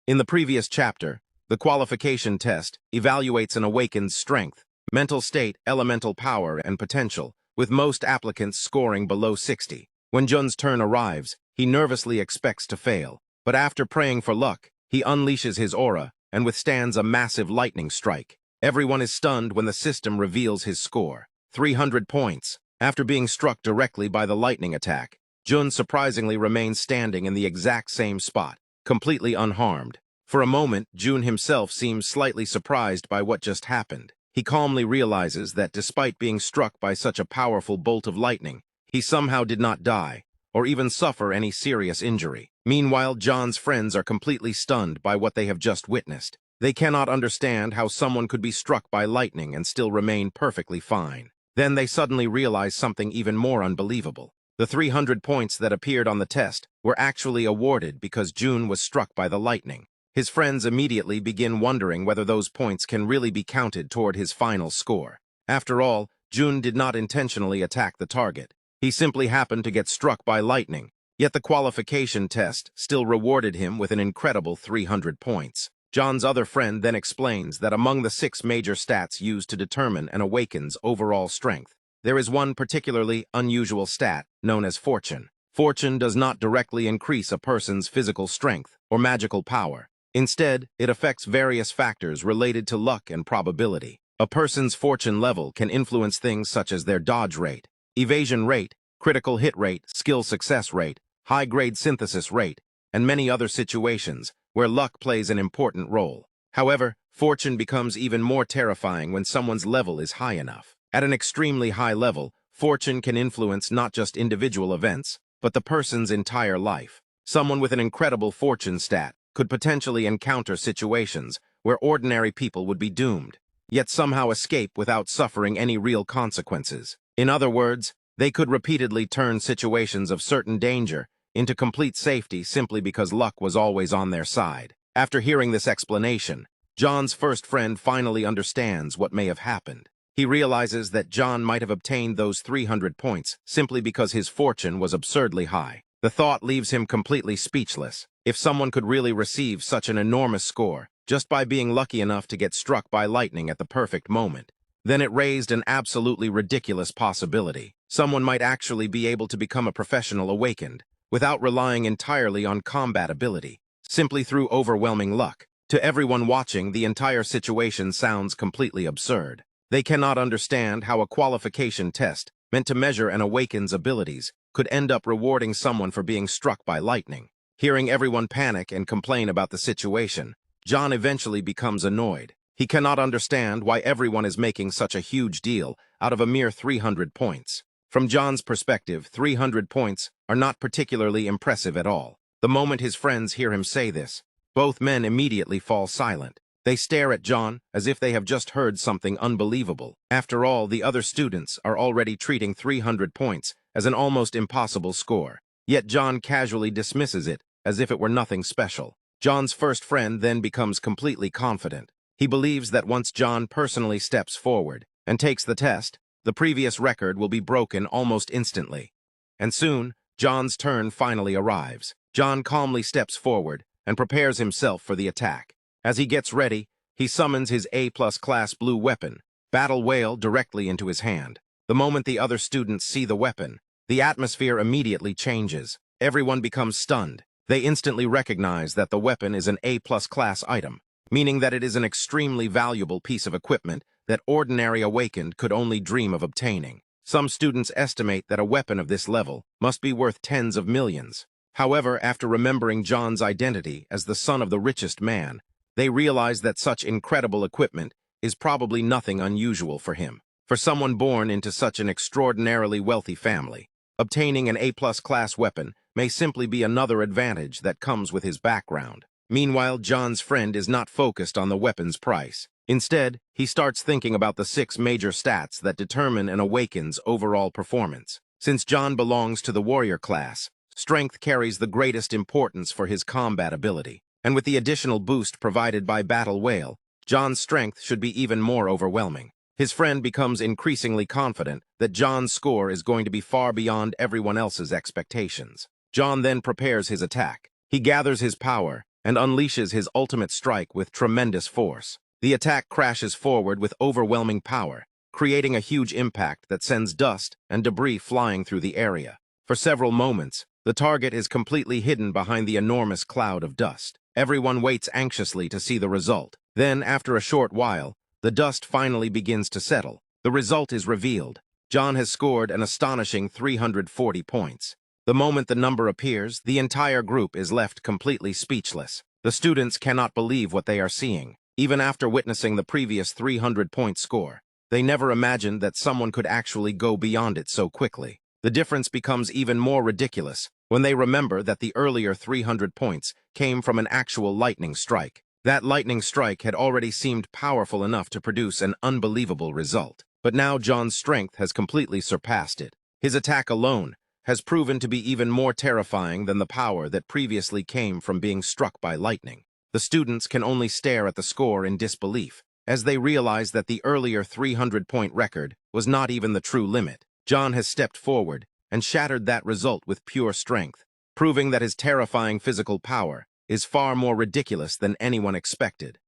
In the previous chapter, the qualification test evaluates an awakened's strength, mental state, elemental power, and potential, with most applicants scoring below 60. When Jun's turn arrives, he nervously expects to fail, but after praying for luck, he unleashes his aura and withstands a massive lightning strike. Everyone is stunned when the system reveals his score. 300 points. After being struck directly by the lightning attack, Jun surprisingly remains standing in the exact same spot, completely unharmed. For a moment, Jun himself seems slightly surprised by what just happened. He calmly realizes that despite being struck by such a powerful bolt of lightning, he somehow did not die, or even suffer any serious injury. Meanwhile, John's friends are completely stunned by what they have just witnessed. They cannot understand how someone could be struck by lightning and still remain perfectly fine. Then they suddenly realize something even more unbelievable. The 300 points that appeared on the test were actually awarded because Jun was struck by the lightning. His friends immediately begin wondering whether those points can really be counted toward his final score. After all, Jun did not intentionally attack the target. He simply happened to get struck by lightning. Yet the qualification test still rewarded him with an incredible 300 points. John's other friend then explains that among the 6 major stats used to determine an awakened's overall strength, there is one particularly unusual stat known as fortune. Fortune does not directly increase a person's physical strength or magical power. Instead, it affects various factors related to luck and probability. A person's fortune level can influence things such as their dodge rate, evasion rate, critical hit rate, skill success rate, high-grade synthesis rate, and many other situations where luck plays an important role. However, fortune becomes even more terrifying when someone's level is high enough. At an extremely high level, fortune can influence not just individual events, but the person's entire life. Someone with an incredible fortune stat could potentially encounter situations where ordinary people would be doomed, yet somehow escape without suffering any real consequences. In other words, they could repeatedly turn situations of certain danger into complete safety simply because luck was always on their side. After hearing this explanation, John's first friend finally understands what may have happened. He realizes that John might have obtained those 300 points simply because his fortune was absurdly high. The thought leaves him completely speechless. If someone could really receive such an enormous score just by being lucky enough to get struck by lightning at the perfect moment, then it raised an absolutely ridiculous possibility. Someone might actually be able to become a professional awakened without relying entirely on combat ability, simply through overwhelming luck. To everyone watching, the entire situation sounds completely absurd. They cannot understand how a qualification test meant to measure an awakened's abilities could end up rewarding someone for being struck by lightning. Hearing everyone panic and complain about the situation, John eventually becomes annoyed. He cannot understand why everyone is making such a huge deal out of a mere 300 points. From John's perspective, 300 points are not particularly impressive at all. The moment his friends hear him say this, both men immediately fall silent. They stare at John as if they have just heard something unbelievable. After all, the other students are already treating 300 points as an almost impossible score. Yet John casually dismisses it as if it were nothing special. John's first friend then becomes completely confident. He believes that once John personally steps forward and takes the test, the previous record will be broken almost instantly. And soon, John's turn finally arrives. John calmly steps forward and prepares himself for the attack. As he gets ready, he summons his A+ class blue weapon, Battle Whale, directly into his hand. The moment the other students see the weapon, the atmosphere immediately changes. Everyone becomes stunned. They instantly recognize that the weapon is an A+ class item, meaning that it is an extremely valuable piece of equipment that ordinary awakened could only dream of obtaining. Some students estimate that a weapon of this level must be worth tens of millions. However, after remembering John's identity as the son of the richest man, they realize that such incredible equipment is probably nothing unusual for him. For someone born into such an extraordinarily wealthy family, obtaining an A+ class weapon may simply be another advantage that comes with his background. Meanwhile, John's friend is not focused on the weapon's price. Instead, he starts thinking about the 6 major stats that determine an awakened's overall performance. Since John belongs to the warrior class, strength carries the greatest importance for his combat ability. And with the additional boost provided by Battle Whale, John's strength should be even more overwhelming. His friend becomes increasingly confident that John's score is going to be far beyond everyone else's expectations. John then prepares his attack. He gathers his power and unleashes his ultimate strike with tremendous force. The attack crashes forward with overwhelming power, creating a huge impact that sends dust and debris flying through the area. For several moments, the target is completely hidden behind the enormous cloud of dust. Everyone waits anxiously to see the result. Then, after a short while, the dust finally begins to settle. The result is revealed. John has scored an astonishing 340 points. The moment the number appears, the entire group is left completely speechless. The students cannot believe what they are seeing. Even after witnessing the previous 300-point score, they never imagined that someone could actually go beyond it so quickly. The difference becomes even more ridiculous when they remember that the earlier 300 points came from an actual lightning strike. That lightning strike had already seemed powerful enough to produce an unbelievable result. But now John's strength has completely surpassed it. His attack alone has proven to be even more terrifying than the power that previously came from being struck by lightning. The students can only stare at the score in disbelief, as they realize that the earlier 300-point record was not even the true limit. John has stepped forward and shattered that result with pure strength, proving that his terrifying physical power is far more ridiculous than anyone expected.